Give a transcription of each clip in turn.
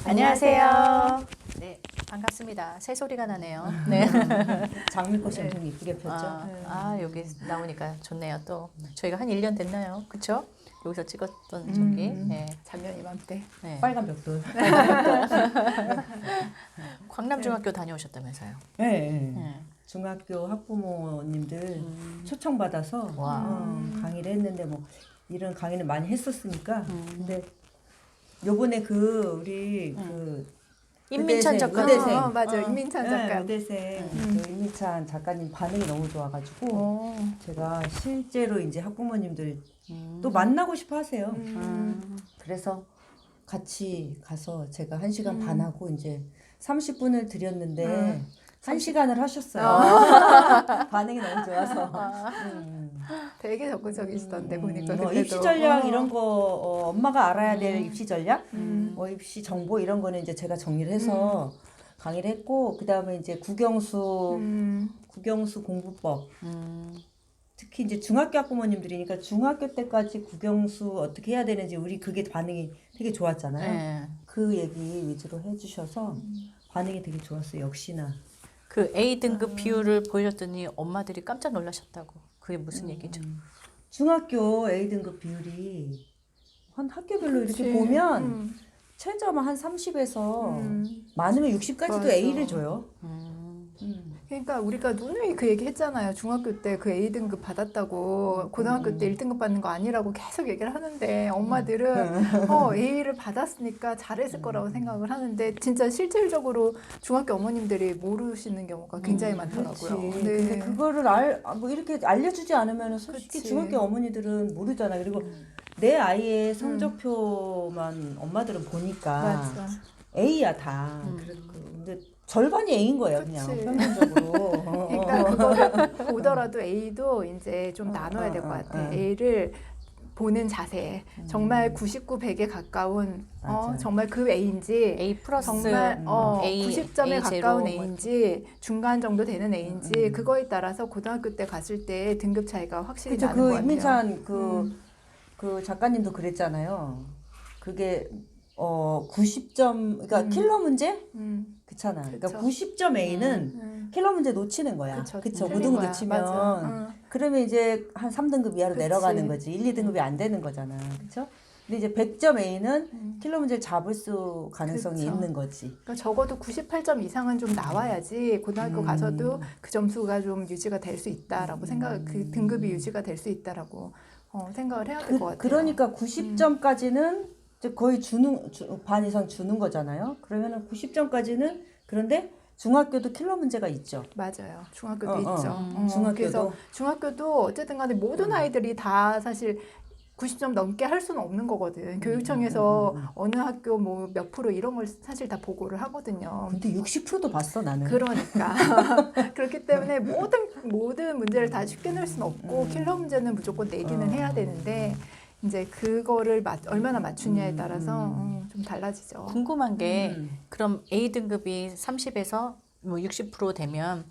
안녕하세요. 네, 반갑습니다. 새소리가 나네요. 네. 장미꽃이 엄청 이쁘게 폈죠. 여기 나오니까 좋네요. 또 저희가 한 1년 됐나요? 그렇죠? 여기서 찍었던 저기. 네. 작년 이맘때. 네. 빨간 벽돌. 광남중학교 다녀오셨다면서요? 네. 네. 중학교 학부모님들 초청받아서 와. 강의를 했는데 뭐 이런 강의는 많이 했었으니까 근데 요번에 우리 임민찬 작가. 의대생. 맞아요. 임민찬 작가. 네, 의대생 그 임민찬 작가님 반응이 너무 좋아가지고 제가 실제로 이제 학부모님들 또 만나고 싶어 하세요. 그래서 같이 가서 제가 1시간 반 하고 이제 30분을 드렸는데 1시간을 하셨어요. 반응이 너무 좋아서. 되게 적극적이시던데 보니까 뭐 그때도. 입시 전략 이런 거 엄마가 알아야 될 입시 전략, 뭐 입시 정보 이런 거는 이제 제가 정리를 해서 강의를 했고 그 다음에 이제 국영수 공부법. 특히 이제 중학교 학부모님들이니까 중학교 때까지 국영수 어떻게 해야 되는지 우리 그게 반응이 되게 좋았잖아요. 네. 그 얘기 위주로 해주셔서 반응이 되게 좋았어요. 역시나. 그 A등급 비율을 보여줬더니 엄마들이 깜짝 놀라셨다고. 그게 무슨 얘기죠? 중학교 A등급 비율이 한 학교별로 이렇게 보면 최저만 한 30에서 많으면 60까지도 맞아. A를 줘요. 그러니까 우리가 누누이 그 얘기 했잖아요. 중학교 때 그 A등급 받았다고 고등학교 때 1등급 받는 거 아니라고 계속 얘기를 하는데 엄마들은 A를 받았으니까 잘했을 거라고 생각을 하는데 진짜 실질적으로 중학교 어머님들이 모르시는 경우가 굉장히 많더라고요. 그렇지. 네. 근데 그거를 뭐 이렇게 알려주지 않으면 솔직히 그치. 중학교 어머니들은 모르잖아. 그리고 내 아이의 성적표만 엄마들은 보니까 맞아. A야 다. 근데 절반이 A인 거예요, 그냥 그치. 평균적으로. 그러니까 그거를 보더라도 A도 이제 좀 나눠야 될 것 같아. A를 보는 자세. 정말 99, 100에 가까운 맞아요. 정말 그 A인지 A 플러스 정말 A, 90점에 A 가까운 제로, A인지 중간 정도 되는 A인지 그거에 따라서 고등학교 때 갔을 때 등급 차이가 확실히 그쵸, 나는 것 같아요. 임민찬 그 작가님도 그랬잖아요. 그게 90점, 그러니까 킬러 문제? 그렇잖아. 그러니까 그쵸. 90점 A는 킬러 문제 놓치는 거야. 그쵸, 그쵸. 틀린 무등급 거야. 놓치면. 맞아. 그러면 이제 한 3등급 이하로 그치. 내려가는 거지. 1, 2등급이 안 되는 거잖아. 그쵸? 근데 이제 100점 A는 킬러 문제를 잡을 수 가능성이 그쵸. 있는 거지. 그러니까 적어도 98점 이상은 좀 나와야지 고등학교 가서도 그 점수가 좀 유지가 될 수 있다라고 그 등급이 유지가 될 수 있다라고 생각을 해야 될 것 같아요. 그러니까 90점까지는 거의 반 이상 주는 거잖아요. 그러면은 90점까지는 그런데 중학교도 킬러 문제가 있죠. 맞아요. 중학교도 있죠. 중학교도. 그래서 중학교도 어쨌든 간에 모든 아이들이 다 사실 90점 넘게 할 수는 없는 거거든. 교육청에서 어느 학교 뭐 몇 프로 이런 걸 사실 다 보고를 하거든요. 근데 60%도 봤어 나는. 그러니까 그렇기 때문에 모든 문제를 다 쉽게 낼 수는 없고 킬러 문제는 무조건 내기는 해야 되는데 이제 그거를 얼마나 맞추냐에 따라서 좀 달라지죠. 궁금한 게 그럼 A등급이 30에서 뭐 60% 되면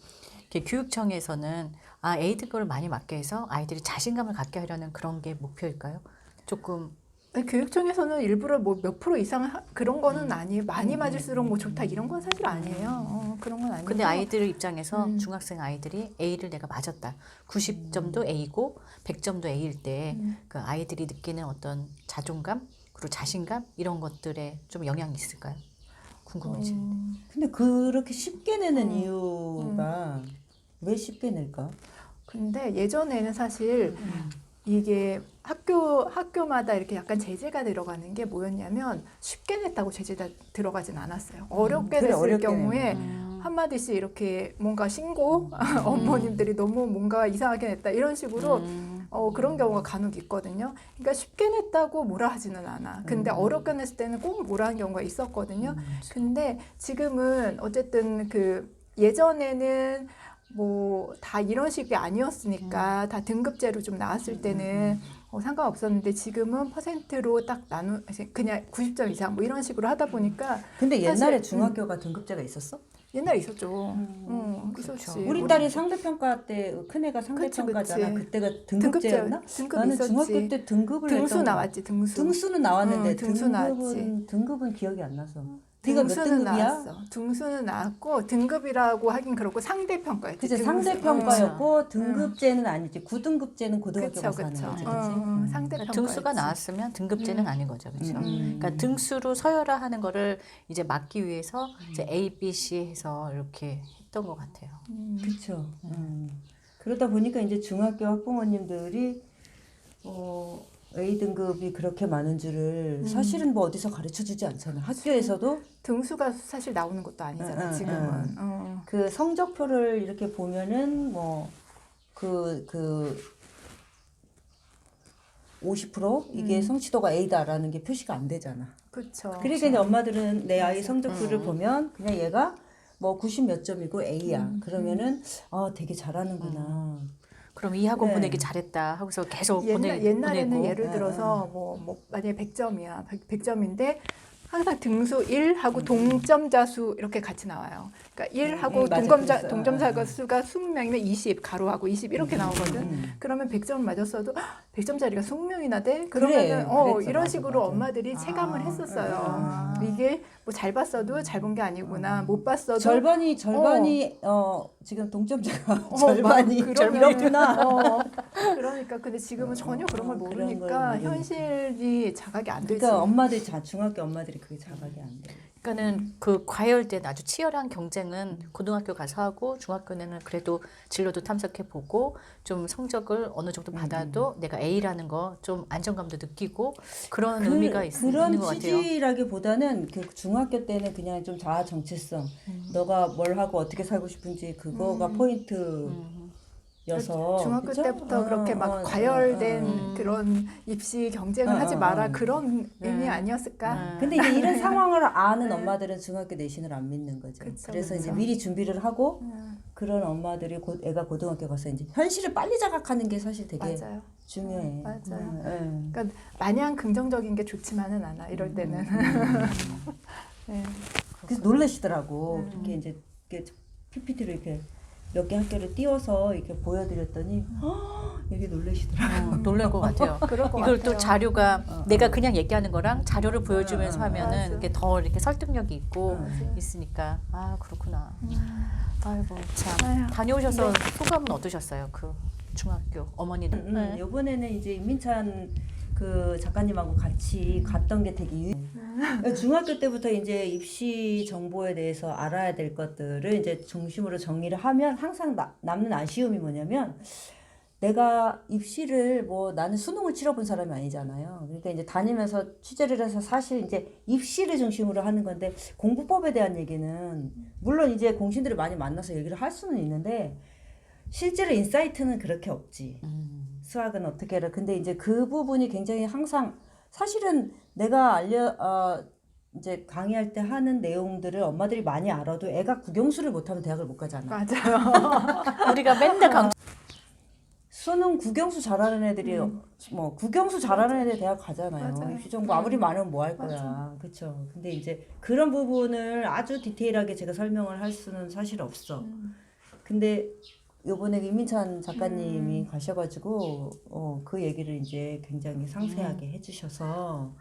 이렇게 교육청에서는 A등급을 많이 맞게 해서 아이들이 자신감을 갖게 하려는 그런 게 목표일까요? 조금 교육청에서는 일부러 뭐 몇 프로 이상 그런 거는 아니에요. 많이 맞을수록 뭐 좋다 이런 건 사실 아니에요. 그런 건 아니고. 근데 아이들 입장에서 중학생 아이들이 A를 내가 맞았다. 90점도 A고 100점도 A일 때 그 아이들이 느끼는 어떤 자존감 그리고 자신감 이런 것들에 좀 영향이 있을까요? 궁금해지는데. 근데 그렇게 쉽게 내는 이유가 왜 쉽게 낼까? 근데 예전에는 사실 이게 학교마다 이렇게 약간 제재가 들어가는 게 뭐였냐면 쉽게 냈다고 제재가 들어가진 않았어요. 어렵게 그래, 냈을 어렵게 경우에 한마디씩 이렇게 뭔가 신고 어머님들이 너무 뭔가 이상하게 냈다 이런 식으로 그런 경우가 간혹 있거든요. 그러니까 쉽게 냈다고 뭐라 하지는 않아. 근데 어렵게 냈을 때는 꼭 뭐라 하는 경우가 있었거든요. 근데 지금은 어쨌든 예전에는 뭐 다 이런 식이 아니었으니까 다 등급제로 좀 나왔을 때는 상관없었는데 지금은 퍼센트로 딱 그냥 90점 이상 뭐 이런 식으로 하다 보니까 근데 옛날에 사실, 중학교가 등급제가 있었어? 옛날에 있었죠. 그렇죠. 있었지. 우리 딸이 상대평가 때 큰애가 상대평가잖아. 그치. 그때가 등급제였나? 등급 나는 있었지. 중학교 때 등급을 등수 했던 거. 나왔지. 등수. 등수는 나왔는데 등수 나왔지. 등급은 기억이 안 나서. 네가 몇 등수는 등급이야? 나왔어. 등수는 나왔고 등급이라고 하긴 그렇고 상대평가였지. 그치, 등수. 상대평가였고 등급제는 아니지. 9등급제는 고등학교 그쵸, 가서 하는 그쵸. 거지. 상대평가. 등수가 나왔으면 등급제는 아닌 거죠, 그렇죠? 그러니까 등수로 서열화하는 거를 이제 막기 위해서 이제 A, B, C 해서 이렇게 했던 것 같아요. 그렇죠. 그러다 보니까 이제 중학교 학부모님들이 A 등급이 그렇게 많은 줄을 사실은 뭐 어디서 가르쳐 주지 않잖아. 학교에서도 등수가 사실 나오는 것도 아니잖아. 지금은. 그 성적표를 이렇게 보면은 뭐 그 50% 이게 성취도가 A다라는 게 표시가 안 되잖아. 그렇죠. 그러니까 이제 엄마들은 내 아이 성적표를 보면 그냥 얘가 뭐 90 몇 점이고 A야. 그러면은 되게 잘하는구나. 그럼 이 학원 네. 보내기 잘했다 하고서 계속 옛날에는 보내고. 예를 들어서 뭐 만약에 100점이야. 100점인데 항상 등수 1하고 동점자 수 이렇게 같이 나와요. 그러니까 1하고 맞아, 그랬어. 동점자 수가 20명이면 20, 가로하고 20 이렇게 나오거든. 그러면 100점을 맞았어도 100점짜리가 20명이나 돼? 그러면은 그랬어. 이런 맞아, 식으로 맞아. 엄마들이 체감을 했었어요. 이게 뭐 잘 봤어도 잘 본 게 아니구나. 못 봤어도 절반이 지금 동점자가 절반이 절반이구나. 그러니까 근데 지금은 전혀 그런 걸 그런 모르니까 걸 모르니까. 현실이 자각이 안 되지. 그러니까 엄마들이 중학교 엄마들이 그게 자각이 안 돼. 그러니까는 그 과열된 아주 치열한 경쟁은 고등학교 가서 하고 중학교는 그래도 진로도 탐색해 보고 좀 성적을 어느 정도 받아도 내가 A라는 거 좀 안정감도 느끼고 그런 의미가 그런 있는 것 같아요. 취지라기보다는 그 중학교 때는 그냥 좀 자아 정체성, 너가 뭘 하고 어떻게 살고 싶은지 그거가 포인트여서 중학교 그쵸? 때부터 그렇게 막 과열된 그런 입시 경쟁을 하지 마라 그런 의미 아니었을까? 근데 이제 이런 상황을 아는 엄마들은 중학교 내신을 안 믿는 거죠. 그쵸, 그래서 이제 그쵸. 미리 준비를 하고 그런 엄마들이 애가 고등학교 가서 이제 현실을 빨리 자각하는 게 사실 되게 맞아요. 중요해. 맞아요. 네. 그러니까 마냥 긍정적인 게 좋지만은 않아. 이럴 때는. 네. 그래서 놀라시더라고. 그렇게 이제 이렇게 PPT로 이렇게 몇 개 학교를 띄워서 이렇게 보여드렸더니 이게 놀라시더라고. 놀랄 것 같아요. 그럴 것 이걸 같아요. 또 자료가 내가 그냥 얘기하는 거랑 자료를 보여주면서 하면은 맞아. 이게 더 이렇게 설득력이 있고 맞아. 있으니까 그렇구나. 아이고 참 아유. 다녀오셔서 소감은 어떠셨어요? 그 중학교 어머니들. 네. 이번에는 이제 임민찬 그 작가님하고 같이 갔던 게 되게 중학교 때부터 이제 입시 정보에 대해서 알아야 될 것들을 이제 중심으로 정리를 하면 항상 남는 아쉬움이 뭐냐면 내가 입시를 뭐 나는 수능을 치러본 사람이 아니잖아요. 그러니까 이제 다니면서 취재를 해서 사실 이제 입시를 중심으로 하는 건데 공부법에 대한 얘기는 물론 이제 공신들을 많이 만나서 얘기를 할 수는 있는데 실제로 인사이트는 그렇게 없지. 수학은 어떻게 해라. 근데 이제 그 부분이 굉장히 항상 사실은 내가 이제 강의할 때 하는 내용들을 엄마들이 많이 알아도 애가 국영수를 못하면 대학을 못 가잖아. 맞아요. 우리가 맨날 강 수능 국영수 잘하는 애들이 뭐 국영수 잘하는 애들 대학 가잖아요. 맞아요. 입시 정보 아무리 많으면 뭐 할 거야. 그렇죠. 근데 이제 그런 부분을 아주 디테일하게 제가 설명을 할 수는 사실 없어. 근데 요번에 임민찬 작가님이 가셔가지고 그 얘기를 이제 굉장히 상세하게 해주셔서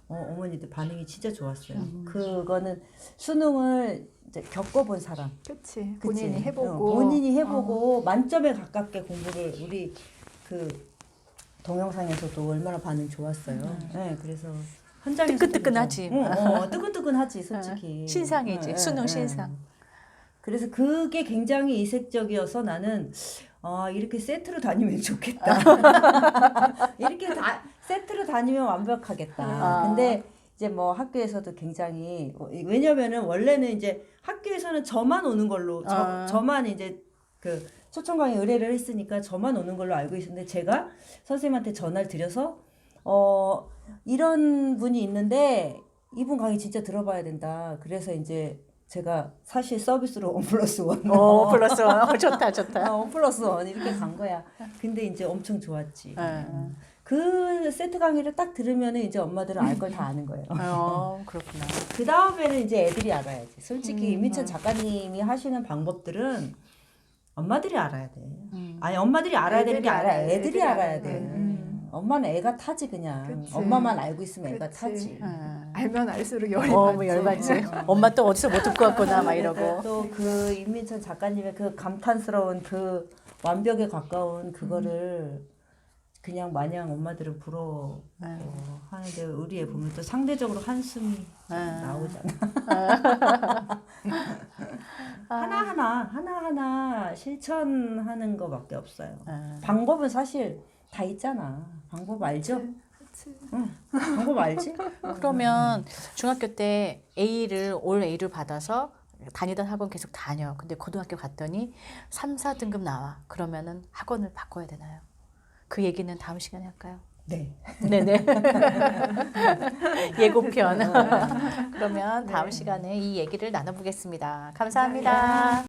어머니들 반응이 진짜 좋았어요. 그거는 수능을 이제 겪어본 사람, 그치. 그치? 본인이 해보고. 본인이 해보고 만점에 가깝게 공부를 우리 그 동영상에서도 얼마나 반응 좋았어요. 네, 그래서 현장에서 뜨끈뜨끈하지. 뜨끈뜨끈하지 솔직히. 신상이지. 수능 신상. 그래서 그게 굉장히 이색적이어서 나는 이렇게 세트로 다니면 좋겠다. 이렇게 세트로 다니면 완벽하겠다. 근데 이제 뭐 학교에서도 굉장히 왜냐면은 원래는 이제 학교에서는 저만 오는 걸로 저만 이제 그 초청 강의 의뢰를 했으니까 저만 오는 걸로 알고 있었는데 제가 선생님한테 전화를 드려서 이런 분이 있는데 이분 강의 진짜 들어봐야 된다. 그래서 이제 제가 사실 서비스로 1+1. 플러스 원. 좋다. 1+1 이렇게 간 거야. 근데 이제 엄청 좋았지. 그 세트 강의를 딱 들으면 이제 엄마들은 알 걸 다 아는 거예요. 그렇구나. 그 다음에는 이제 애들이 알아야지. 솔직히 임민찬 작가님이 하시는 방법들은 엄마들이 알아야 돼. 아니 엄마들이 알아야 되는 게 아니라 애들이 알아야 돼. 엄마는 애가 타지 그냥. 그치. 엄마만 알고 있으면 애가 그치. 타지. 알면 알수록 열이 뭐 받지. 열받지. 엄마 또 어디서 못 듣고 왔구나 막 이러고. 또 그 임민찬 작가님의 그 감탄스러운 그 완벽에 가까운 그거를 그냥 마냥 엄마들은 부러워 하는데 우리 애 보면 또 상대적으로 한숨이 나오잖아. 하나하나 실천하는 거밖에 없어요. 방법은 사실 다 있잖아. 방법 알죠? 그치. 응. 방법 알지? 그러면 중학교 때 올 A를 받아서 다니던 학원 계속 다녀. 근데 고등학교 갔더니 3, 4등급 나와. 그러면은 학원을 바꿔야 되나요? 그 얘기는 다음 시간에 할까요? 네. 네네. 예고편. 그러면 다음 시간에 이 얘기를 나눠보겠습니다. 감사합니다.